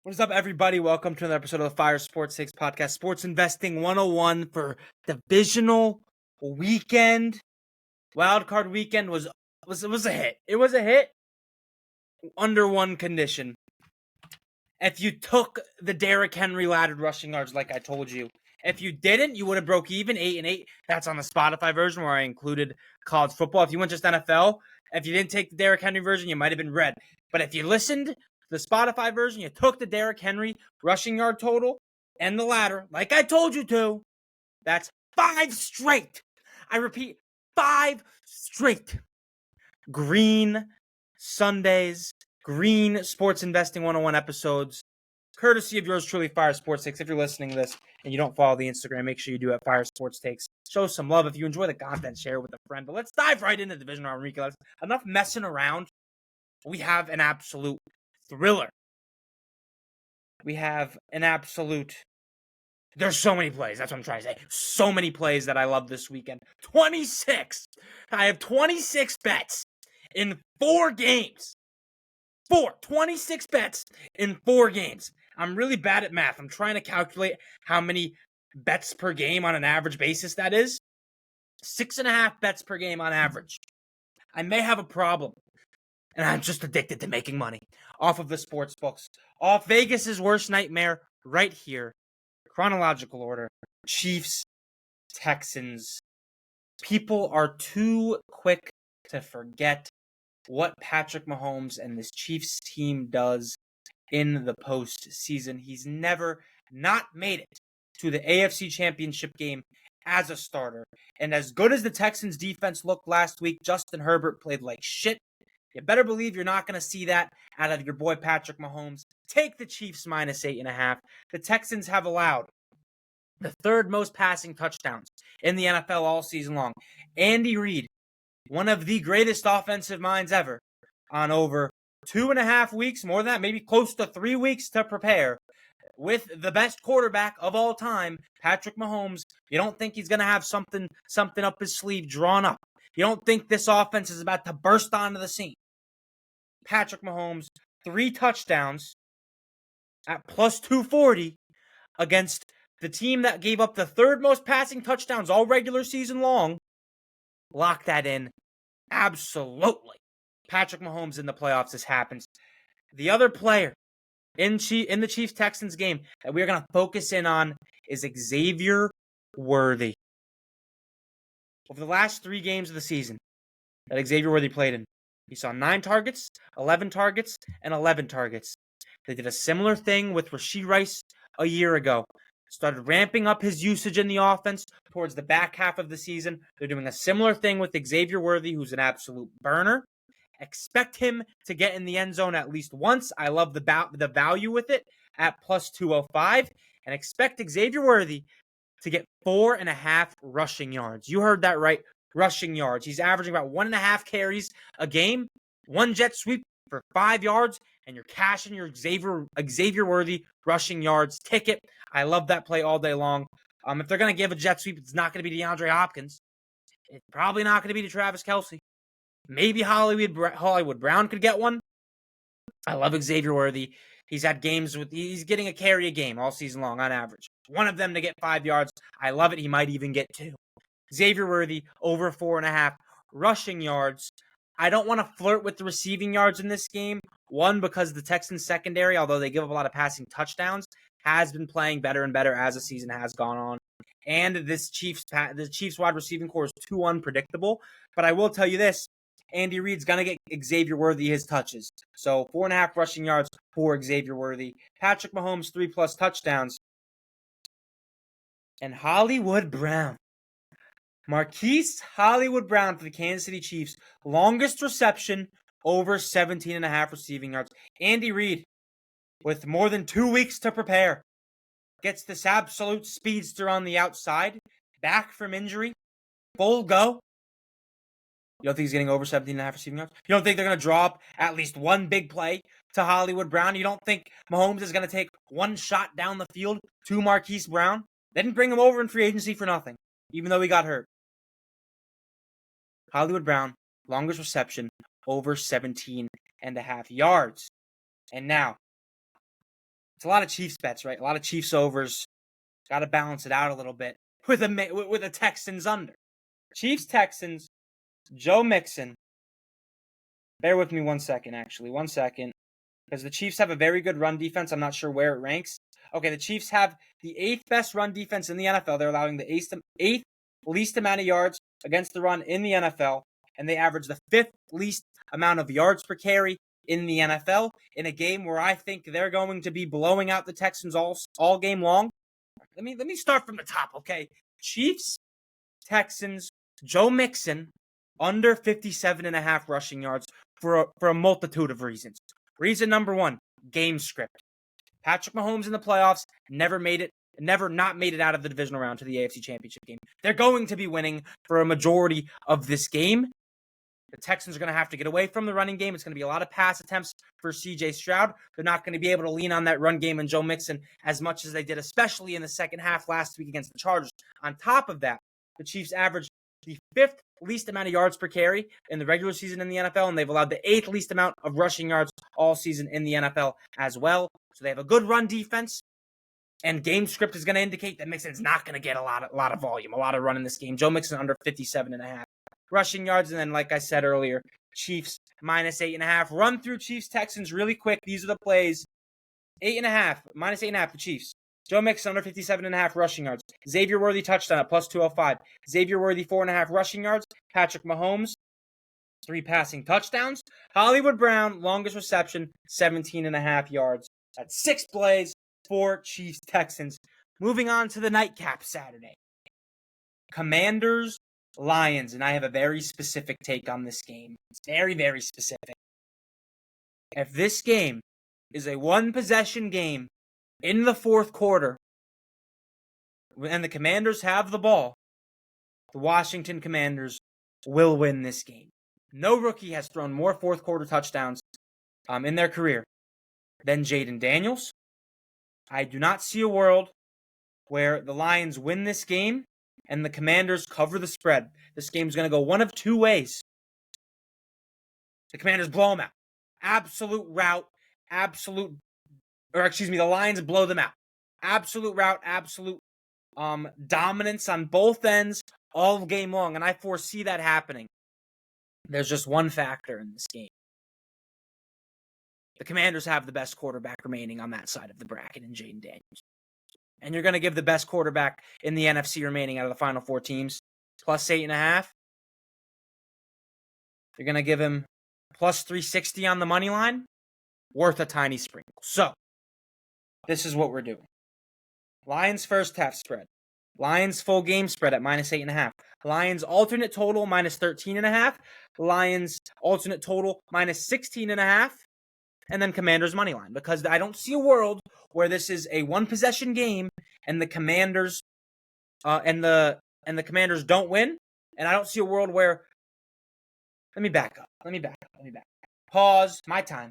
What is up, everybody? Welcome to another episode of the Fire Sports Takes Podcast, Sports Investing 101 for Divisional weekend. Wildcard weekend was a hit. It was a hit under one condition. If you took the Derrick Henry laddered rushing yards like I told you. If you didn't, you would have broke even 8-8. That's on the Spotify version where I included college football. If you went just NFL, if you didn't take the Derrick Henry version, you might have been red. But if you listened to the Spotify version, you took the Derrick Henry rushing yard total and the ladder, like I told you to, that's 5 straight. I repeat, 5 straight. Green Sundays, green Sports Investing 101 episodes, courtesy of yours truly, Fire Sports Takes. If you're listening to this and you don't follow the Instagram, make sure you do at Fire Sports Takes. Show some love. If you enjoy the content, share it with a friend. But let's dive right into the Divisional recap. Enough messing around. We have an absolute thriller. There's so many plays. That's what I'm trying to say. So many plays that I love this weekend. 26. I have 26 bets in 4 games. 26 bets in 4 games. I'm really bad at math. I'm trying to calculate how many bets per game on an average basis that is. 6.5 bets per game on average. I may have a problem. And I'm just addicted to making money off of the sports books. Off Vegas's worst nightmare right here. Chronological order. Chiefs, Texans. People are too quick to forget what Patrick Mahomes and this Chiefs team does in the postseason. He's never not made it to the AFC Championship game as a starter. And as good as the Texans defense looked last week, Justin Herbert played like shit. You better believe you're not going to see that out of your boy Patrick Mahomes. Take the Chiefs minus 8.5. The Texans have allowed the 3rd most passing touchdowns in the NFL all season long. Andy Reid, one of the greatest offensive minds ever, on over 2.5 weeks, more than that, maybe close to 3 weeks to prepare, with the best quarterback of all time, Patrick Mahomes. You don't think he's going to have something up his sleeve drawn up. You don't think this offense is about to burst onto the scene. Patrick Mahomes, 3 touchdowns at plus 240 against the team that gave up the 3rd most passing touchdowns all regular season long. Lock that in. Absolutely. Patrick Mahomes in the playoffs. This happens. The other player in the Chiefs-Texans game that we're going to focus in on is Xavier Worthy. Over the last 3 games of the season that Xavier Worthy played in, he saw 9 targets, 11 targets, and 11 targets. They did a similar thing with Rashee Rice a year ago. Started ramping up his usage in the offense towards the back half of the season. They're doing a similar thing with Xavier Worthy, who's an absolute burner. Expect him to get in the end zone at least once. I love the value with it at plus 205. And expect Xavier Worthy to get 4.5 rushing yards. You heard that right. Rushing yards. He's averaging about 1.5 carries a game. 1 jet sweep for 5 yards. And you're cashing your Xavier Worthy rushing yards ticket. I love that play all day long. If they're going to give a jet sweep, it's not going to be DeAndre Hopkins. It's probably not going to be to Travis Kelce. Maybe Hollywood Brown could get one. I love Xavier Worthy. He's had games he's getting a carry a game all season long on average. One of them to get 5 yards. I love it. He might even get 2. Xavier Worthy over 4.5 rushing yards. I don't want to flirt with the receiving yards in this game. One, because the Texans secondary, although they give up a lot of passing touchdowns, has been playing better and better as the season has gone on. And the Chiefs wide receiving core is too unpredictable. But I will tell you this. Andy Reid's going to get Xavier Worthy his touches. So 4.5 rushing yards for Xavier Worthy. Patrick Mahomes, 3+ touchdowns. And Hollywood Brown. Marquise Hollywood Brown for the Kansas City Chiefs. Longest reception, over 17.5 receiving yards. Andy Reid, with more than 2 weeks to prepare, gets this absolute speedster on the outside. Back from injury. Full go. You don't think he's getting over 17.5 receiving yards? You don't think they're going to drop at least one big play to Hollywood Brown? You don't think Mahomes is going to take one shot down the field to Marquise Brown? They didn't bring him over in free agency for nothing, even though he got hurt. Hollywood Brown, longest reception, over 17.5 yards. And now, It's a lot of Chiefs bets, right? A lot of Chiefs overs. Got to balance it out a little bit with a Texans under. Chiefs Texans. Joe Mixon. Bear with me 1 second, actually. 1 second. Because the Chiefs have a very good run defense. I'm not sure where it ranks. Okay, the Chiefs have the 8th best run defense in the NFL. They're allowing the 8th least amount of yards against the run in the NFL. And they average the 5th least amount of yards per carry in the NFL in a game where I think they're going to be blowing out the Texans all game long. Let me start from the top, okay? Chiefs, Texans, Joe Mixon, under 57.5 rushing yards for a multitude of reasons. Reason number 1, game script. Patrick Mahomes in the playoffs never not made it out of the divisional round to the AFC Championship game. They're going to be winning for a majority of this game. The Texans are going to have to get away from the running game. It's going to be a lot of pass attempts for C.J. Stroud. They're not going to be able to lean on that run game and Joe Mixon as much as they did, especially in the second half last week against the Chargers. On top of that, the Chiefs averaged the 5th least amount of yards per carry in the regular season in the NFL, and they've allowed the 8th least amount of rushing yards all season in the NFL as well. So they have a good run defense, and game script is going to indicate that Mixon's not going to get a lot of volume, a lot of run in this game. Joe Mixon under 57.5 rushing yards, and then like I said earlier, Chiefs minus 8.5. Run through Chiefs Texans really quick. These are the plays. 8.5 minus 8.5 the Chiefs. Joe Mixon under 57.5 rushing yards. Xavier Worthy touchdown at plus 205. Xavier Worthy 4.5 rushing yards. Patrick Mahomes 3 passing touchdowns. Hollywood Brown longest reception 17.5 yards. That's 6 plays for Chiefs Texans. Moving on to the nightcap Saturday. Commanders Lions, and I have a very specific take on this game. It's very, very specific. If this game is a one-possession game in the fourth quarter, and the Commanders have the ball, the Washington Commanders will win this game. No rookie has thrown more fourth quarter touchdowns in their career than Jaden Daniels. I do not see a world where the Lions win this game and the Commanders cover the spread. This game's going to go one of 2 ways. The Commanders blow them out. The Lions blow them out. Absolute rout, absolute dominance on both ends all game long, and I foresee that happening. There's just one factor in this game. The Commanders have the best quarterback remaining on that side of the bracket in Jaden Daniels. And you're going to give the best quarterback in the NFC remaining out of the final 4 teams plus 8.5. You're going to give him plus 360 on the money line, worth a tiny sprinkle. So, this is what we're doing. Lions first half spread. Lions full game spread at minus 8.5. Lions alternate total minus 13.5. Lions alternate total minus 16.5. And then Commanders money line, because I don't see a world where this is a one possession game and the Commanders and the Commanders don't win. And I don't see a world where. Let me back up. Pause. My time.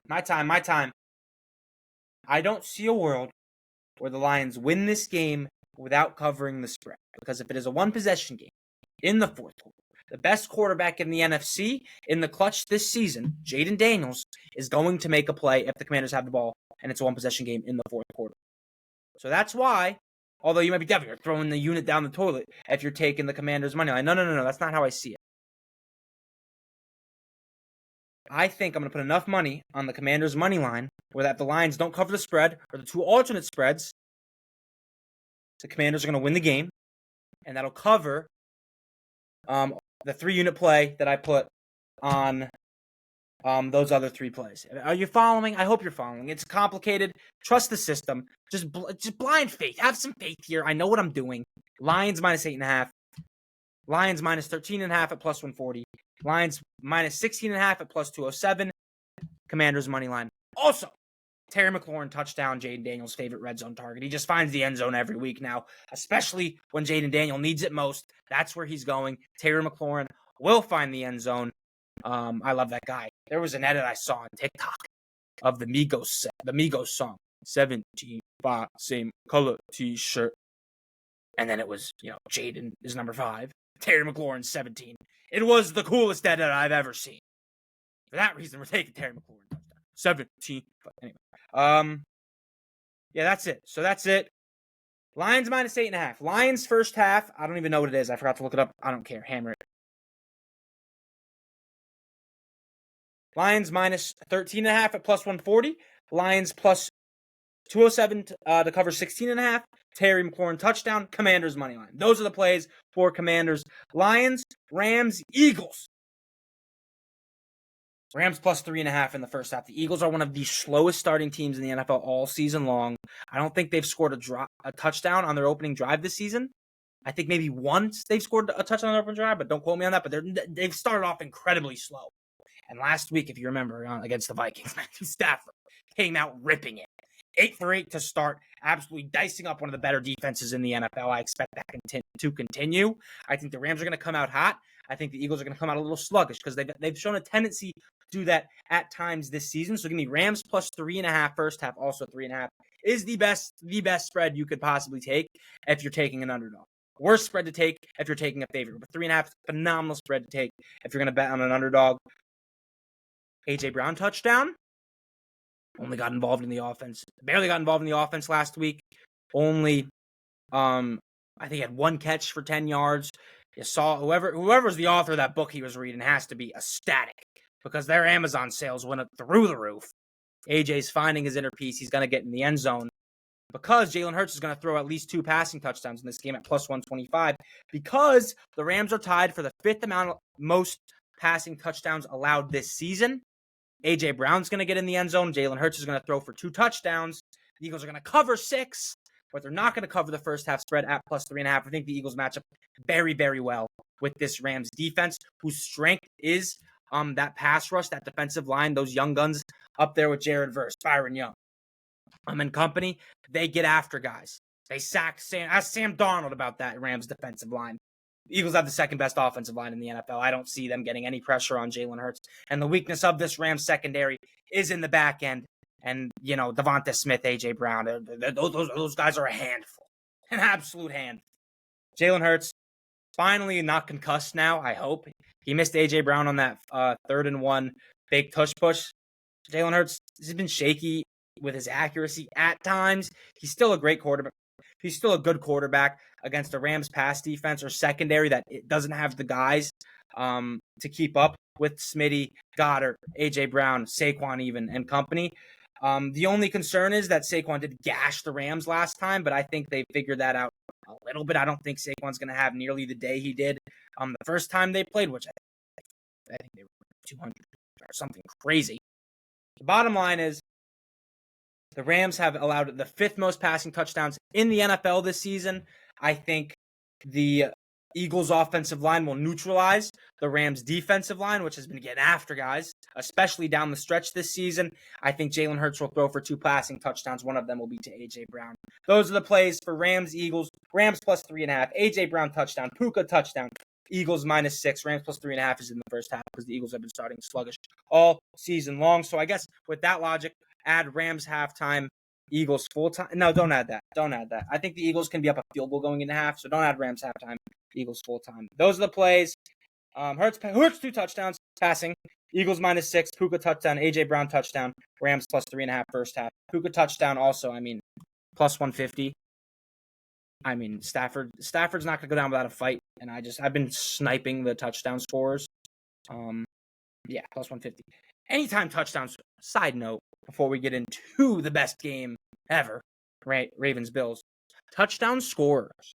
I don't see a world where the Lions win this game without covering the spread. Because if it is a one-possession game in the fourth quarter, the best quarterback in the NFC in the clutch this season, Jaden Daniels, is going to make a play if the Commanders have the ball and it's a one-possession game in the fourth quarter. So that's why, although you might be definitely throwing the unit down the toilet if you're taking the Commanders' money line. No. That's not how I see it. I think I'm going to put enough money on the Commanders' money line where that the Lions don't cover the spread or the 2 alternate spreads. The Commanders are going to win the game, and that'll cover the 3-unit play that I put on those other 3 plays. Are you following? I hope you're following. It's complicated. Trust the system. Just blind faith. Have some faith here. I know what I'm doing. Lions minus 8.5. Lions minus 13.5 at plus 140. Lions minus 16.5 at plus 207. Commanders money line. Also, Terry McLaurin touchdown, Jaden Daniels' favorite red zone target. He just finds the end zone every week now, especially when Jaden Daniel needs it most. That's where he's going. Terry McLaurin will find the end zone. I love that guy. There was an edit I saw on TikTok of the Migos song, 17, 5, same color t-shirt. And then it was, Jaden is number 5. Terry McLaurin, 17. It was the coolest edit I've ever seen. For that reason, we're taking Terry McLaurin touchdown. 17. But anyway. Yeah, that's it. So that's it. Lions minus 8.5. Lions first half. I don't even know what it is. I forgot to look it up. I don't care. Hammer it. Lions minus 13.5 at plus 140. Lions plus 207 to cover 16.5. Terry McLaurin touchdown. Commanders money line. Those are the plays for Commanders. Lions, Rams, Eagles. Rams plus 3.5 in the first half. The Eagles are one of the slowest starting teams in the NFL all season long. I don't think they've scored a touchdown on their opening drive this season. I think maybe once they've scored a touchdown on their opening drive, but don't quote me on that. But they've started off incredibly slow. And last week, if you remember, against the Vikings, Matthew Stafford came out ripping it. 8 for 8 to start, absolutely dicing up one of the better defenses in the NFL. I expect that to continue. I think the Rams are going to come out hot. I think the Eagles are going to come out a little sluggish because they've shown a tendency to do that at times this season. So give me Rams plus 3.5 first half, also 3.5 is the best spread you could possibly take if you're taking an underdog. Worst spread to take if you're taking a favorite, but 3.5 is a phenomenal spread to take if you're going to bet on an underdog. A.J. Brown touchdown. Only got involved in the offense. Barely got involved in the offense last week. Only, I think he had one catch for 10 yards. You saw whoever's the author of that book he was reading has to be ecstatic because their Amazon sales went up through the roof. AJ's finding his inner peace. He's going to get in the end zone because Jalen Hurts is going to throw at least 2 passing touchdowns in this game at plus 125 because the Rams are tied for the 5th most passing touchdowns allowed this season. A.J. Brown's going to get in the end zone. Jalen Hurts is going to throw for 2 touchdowns. The Eagles are going to cover 6, but they're not going to cover the first half spread at plus 3.5. I think the Eagles match up very, very well with this Rams defense, whose strength is that pass rush, that defensive line, those young guns up there with Jared Verse, Byron Young, and company. They get after guys. They sack Sam. Ask Sam Darnold about that Rams defensive line. The Eagles have the second best offensive line in the NFL. I don't see them getting any pressure on Jalen Hurts. And the weakness of this Rams secondary is in the back end. And, Devonta Smith, A.J. Brown, those guys are a handful. An absolute handful. Jalen Hurts, finally not concussed now, I hope. He missed A.J. Brown on that 3rd and 1 big tush push. Jalen Hurts has been shaky with his accuracy at times. He's still a great quarterback. He's still a good quarterback against a Rams pass defense or secondary that it doesn't have the guys to keep up with Smitty, Goddard, A.J. Brown, Saquon even, and company. The only concern is that Saquon did gash the Rams last time, but I think they figured that out a little bit. I don't think Saquon's going to have nearly the day he did the first time they played, which I think they were 200 or something crazy. The bottom line is the Rams have allowed the 5th most passing touchdowns in the NFL this season. I think the Eagles' offensive line will neutralize the Rams' defensive line, which has been getting after guys, especially down the stretch this season. I think Jalen Hurts will throw for 2 passing touchdowns. One of them will be to A.J. Brown. Those are the plays for Rams, Eagles. Rams plus 3.5. A.J. Brown touchdown. Puka touchdown. Eagles minus 6. Rams plus 3.5 is in the first half because the Eagles have been starting sluggish all season long. So I guess with that logic, add Rams halftime, Eagles full-time. No, don't add that. Don't add that. I think the Eagles can be up a field goal going into half, so don't add Rams halftime, Eagles full-time. Those are the plays. Hurts 2 touchdowns passing. Eagles minus 6. Puka touchdown. A.J. Brown touchdown. Rams plus 3.5 first half. Puka touchdown also, plus 150. Stafford's not going to go down without a fight, and I've been sniping the touchdown scores. Plus 150. Anytime touchdowns, side note, before we get into the best game ever, right? Ravens-Bills. Touchdown scorers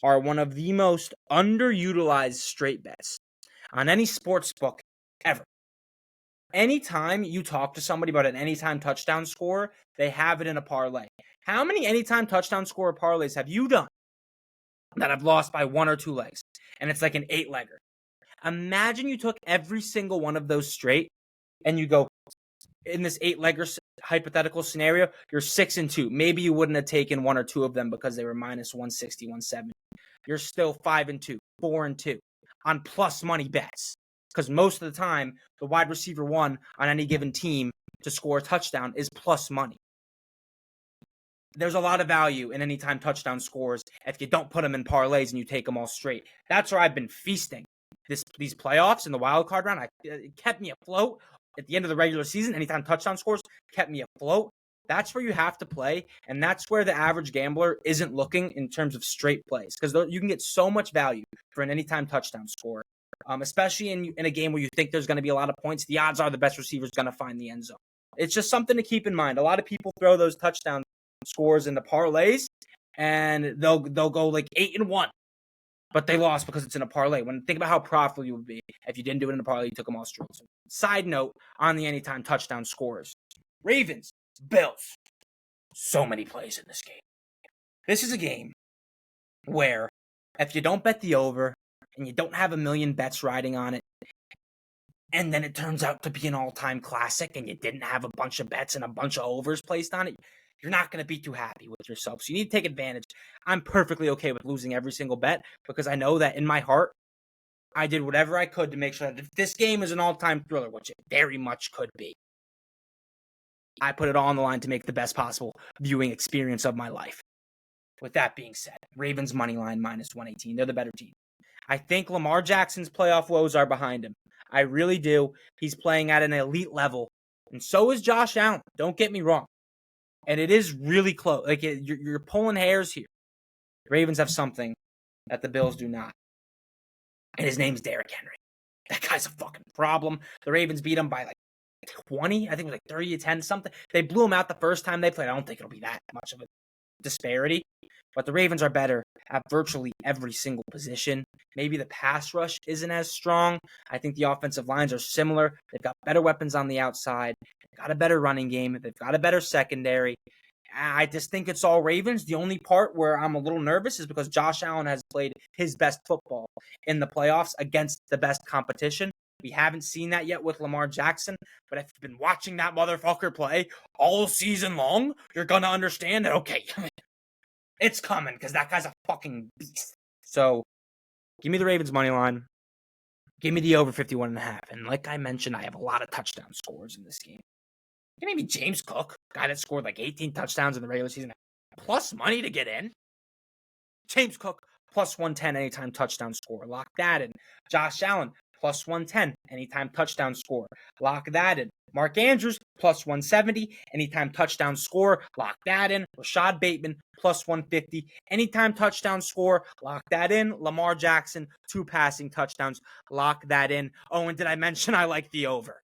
are one of the most underutilized straight bets on any sports book ever. Anytime you talk to somebody about an anytime touchdown score, they have it in a parlay. How many anytime touchdown score parlays have you done that have lost by 1 or 2 legs? And it's like an 8-legger. Imagine you took every single one of those straight and you go, in this 8-legger hypothetical scenario, you're 6-2. Maybe you wouldn't have taken 1 or 2 of them because they were minus 160, 170. You're still 5-2, 4-2 on plus money bets. Because most of the time, the wide receiver 1 on any given team to score a touchdown is plus money. There's a lot of value in anytime touchdown scores if you don't put them in parlays and you take them all straight. That's where I've been feasting these playoffs in the wild card round. It kept me afloat. At the end of the regular season, anytime touchdown scores kept me afloat. That's where you have to play, and that's where the average gambler isn't looking in terms of straight plays, because you can get so much value for an anytime touchdown score, especially in a game where you think there's going to be a lot of points. The odds are the best receiver is going to find the end zone. It's just something to keep in mind. A lot of people throw those touchdown scores into parlays, and they'll go like 8-1, but they lost because it's in a parlay. Think about how profitable you would be if you didn't do it in a parlay, you took them all straight. So, side note on the anytime touchdown scores: Ravens, Bills. So many plays in this game. This is a game where if you don't bet the over and you don't have a million bets riding on it, and then it turns out to be an all-time classic and you didn't have a bunch of bets and a bunch of overs placed on it, you're not going to be too happy with yourself. So you need to take advantage. I'm perfectly okay with losing every single bet because I know that in my heart, I did whatever I could to make sure that if this game is an all-time thriller, which it very much could be, I put it all on the line to make the best possible viewing experience of my life. With that being said, Ravens money line -118. They're the better team. I think Lamar Jackson's playoff woes are behind him. I really do. He's playing at an elite level. And so is Josh Allen. Don't get me wrong. And it is really close. Like, you're pulling hairs here. The Ravens have something that the Bills do not. And his name's Derrick Henry. That guy's a fucking problem. The Ravens beat him by like 20. I think it was like 30-10 something. They blew him out the first time they played. I don't think it'll be that much of a disparity. But the Ravens are better at virtually every single position. Maybe the pass rush isn't as strong. I think the offensive lines are similar. They've got better weapons on the outside. They've got a better running game. They've got a better secondary. I just think it's all Ravens. The only part where I'm a little nervous is because Josh Allen has played his best football in the playoffs against the best competition. We haven't seen that yet with Lamar Jackson, but if you've been watching that motherfucker play all season long, you're going to understand that, okay, it's coming because that guy's a fucking beast. So give me the Ravens money line. Give me the over 51.5. And like I mentioned, I have a lot of touchdown scores in this game. Give me James Cook, guy that scored like 18 touchdowns in the regular season, plus money to get in. James Cook, plus 110 anytime touchdown score. Lock that in. Josh Allen, plus 110 anytime touchdown score. Lock that in. Mark Andrews, plus 170 anytime touchdown score. Lock that in. Rashad Bateman, plus 150 anytime touchdown score. Lock that in. Lamar Jackson, 2 passing touchdowns. Lock that in. Oh, and did I mention I like the over?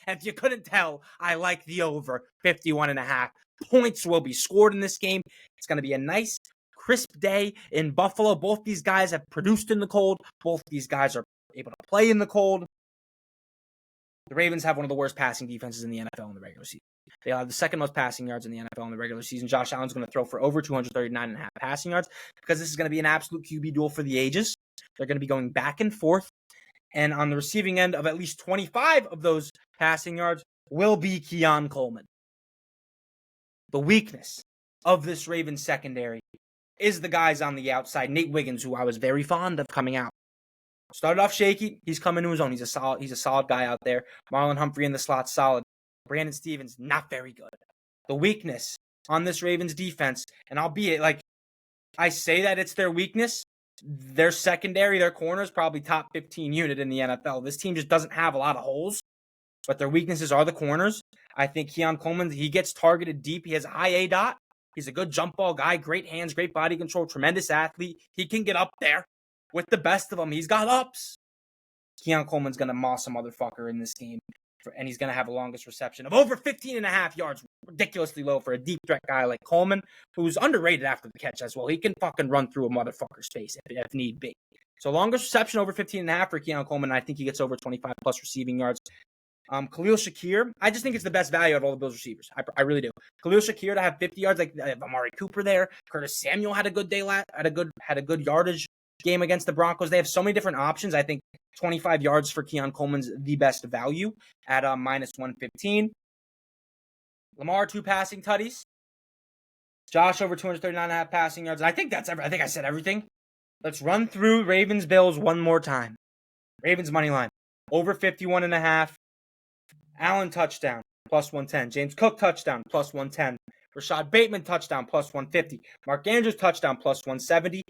If you couldn't tell, I like the over 51.5. Points will be scored in this game. It's going to be a nice, crisp day in Buffalo. Both these guys have produced in the cold. Both these guys are able to play in the cold. The Ravens have one of the worst passing defenses in the NFL in the regular season. They have the second most passing yards in the NFL in the regular season. Josh Allen's going to throw for over 239.5 passing yards because this is going to be an absolute QB duel for the ages. They're going to be going back and forth. And on the receiving end of at least 25 of those passing yards will be Keon Coleman. The weakness of this Ravens secondary is the guys on the outside. Nate Wiggins, who I was very fond of coming out. Started off shaky. He's coming to his own. He's a solid guy out there. Marlon Humphrey in the slot, solid. Brandon Stevens, not very good. The weakness on this Ravens defense, and albeit, like, I say that it's their weakness, their secondary, their corners, probably top 15 unit in the NFL. This team just doesn't have a lot of holes, but their weaknesses are the corners. I think Keon Coleman, he gets targeted deep. He has a high A-dot. He's a good jump ball guy, great hands, great body control, tremendous athlete. He can get up there with the best of them. He's got ups. Keon Coleman's going to moss a motherfucker in this game, and he's going to have a longest reception of over 15.5 yards. Ridiculously low for a deep threat guy like Coleman, who's underrated after the catch as well. He can fucking run through a motherfucker's face if need be. So longest reception over 15.5 for Keon Coleman. I think he gets over 25 plus receiving yards. Khalil Shakir, I just think it's the best value of all the Bills receivers. I really do. Khalil Shakir to have 50 yards, like Amari Cooper there. Curtis Samuel had a good day, had a good yardage game against the Broncos. They have so many different options. I think 25 yards for Keon Coleman's the best value at -115. Lamar, 2 passing tutties. Josh over 239.5 passing yards. And I think that's I think I said everything. Let's run through Ravens Bills one more time. Ravens money line over 51.5. Allen touchdown +110. James Cook touchdown +110. Rashad Bateman touchdown +150. Mark Andrews touchdown +170.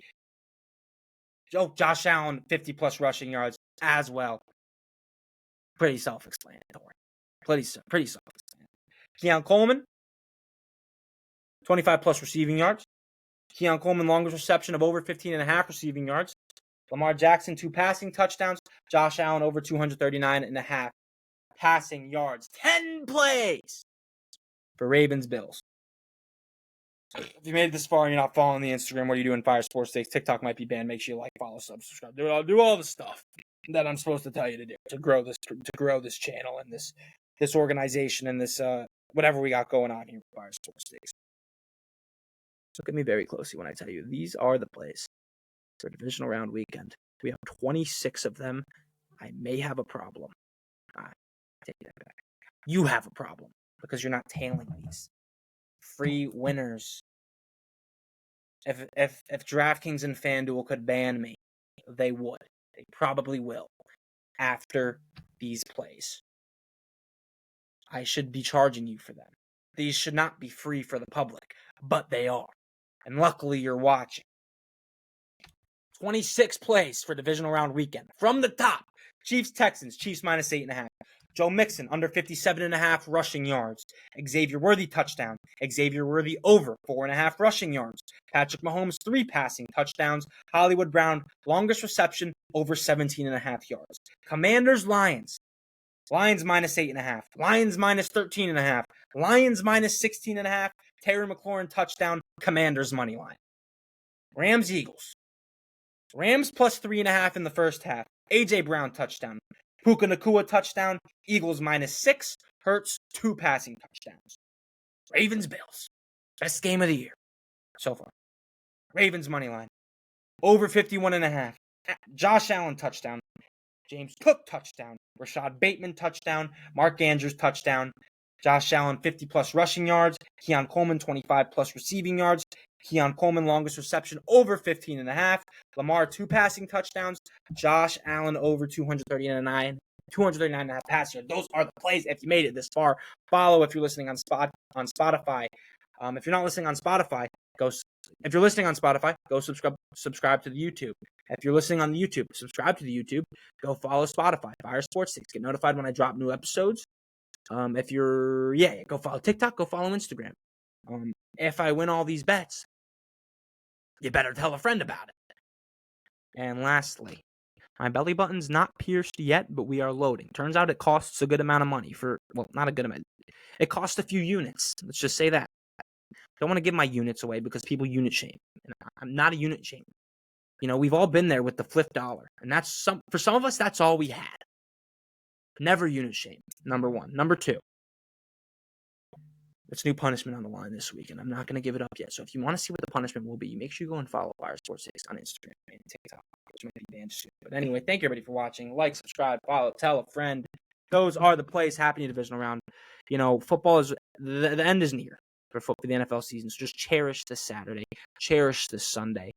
Josh Allen 50 plus rushing yards as well. Pretty self-explanatory. Pretty self-explanatory. Keon Coleman 25 plus receiving yards. Keon Coleman, longest reception of over 15.5 receiving yards. Lamar Jackson, 2 passing touchdowns. Josh Allen, over 239.5 passing yards. 10 plays for Ravens-Bills. If you made it this far and you're not following the Instagram, what are you doing? Fire Sports Takes. TikTok might be banned. Make sure you like, follow, subscribe. Do all the stuff that I'm supposed to tell you to do to grow this channel and this organization and this whatever we got going on here with Fire Sports Takes. Look at me very closely when I tell you these are the plays for divisional round weekend. We have 26 of them. I may have a problem. I take that back. You have a problem because you're not tailing these. Free winners. If DraftKings and FanDuel could ban me, they would. They probably will after these plays. I should be charging you for them. These should not be free for the public, but they are. And luckily you're watching. 26 plays for divisional round weekend. From the top, Chiefs, Texans, Chiefs minus 8.5. Joe Mixon, under 57.5 rushing yards. Xavier Worthy, touchdown. Xavier Worthy, over 4.5 rushing yards. Patrick Mahomes, 3 passing touchdowns. Hollywood Brown, longest reception, over 17.5 yards. Commanders, Lions. Lions minus 8.5. Lions minus 13.5. Lions minus 16.5. Terry McLaurin, touchdown. Commanders, money line. Rams, Eagles. Rams plus 3.5 in the first half. A.J. Brown, touchdown. Puka Nacua, touchdown. Eagles minus 6. Hurts, 2 passing touchdowns. Ravens, Bills. Best game of the year so far. Ravens, money line. Over 51.5. Josh Allen, touchdown. James Cook, touchdown. Rashad Bateman, touchdown. Mark Andrews, touchdown. Josh Allen, 50-plus rushing yards. Keon Coleman, 25-plus receiving yards. Keon Coleman, longest reception, over 15.5. Lamar, 2 passing touchdowns. Josh Allen, over 239.5 passing yards. Those are the plays. If you made it this far, follow if you're listening on Spotify. If you're not listening on Spotify, If you're listening on Spotify, go subscribe to the YouTube. If you're listening on the YouTube, subscribe to the YouTube. Go follow Spotify, Fire Sports Takes. Get notified when I drop new episodes. Go follow TikTok, go follow Instagram. If I win all these bets, you better tell a friend about it. And lastly, my belly button's not pierced yet, but we are loading. Turns out it costs a good amount of money not a good amount. It costs a few units. Let's just say that. I don't want to give my units away because people unit shame. And I'm not a unit shamer. We've all been there with the flip dollar. And for some of us, that's all we had. Never unit shame, number 1. Number 2, it's new punishment on the line this week, and I'm not going to give it up yet. So if you want to see what the punishment will be, make sure you go and follow Fire Sports Takes on Instagram and TikTok, which might be banned soon. But anyway, thank you everybody for watching. Like, subscribe, follow, tell a friend. Those are the plays happening in divisional round. Football is the end is near for the NFL season. So just cherish this Saturday, cherish this Sunday.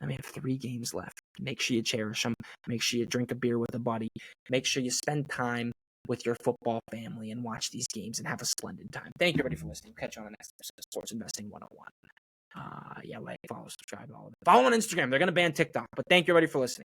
We have 3 games left. Make sure you cherish them. Make sure you drink a beer with a buddy. Make sure you spend time with your football family and watch these games and have a splendid time. Thank you, everybody, for listening. Catch you on the next episode of Sports Investing 101. Like, follow, subscribe, all of it. Follow on Instagram. They're going to ban TikTok. But thank you, everybody, for listening.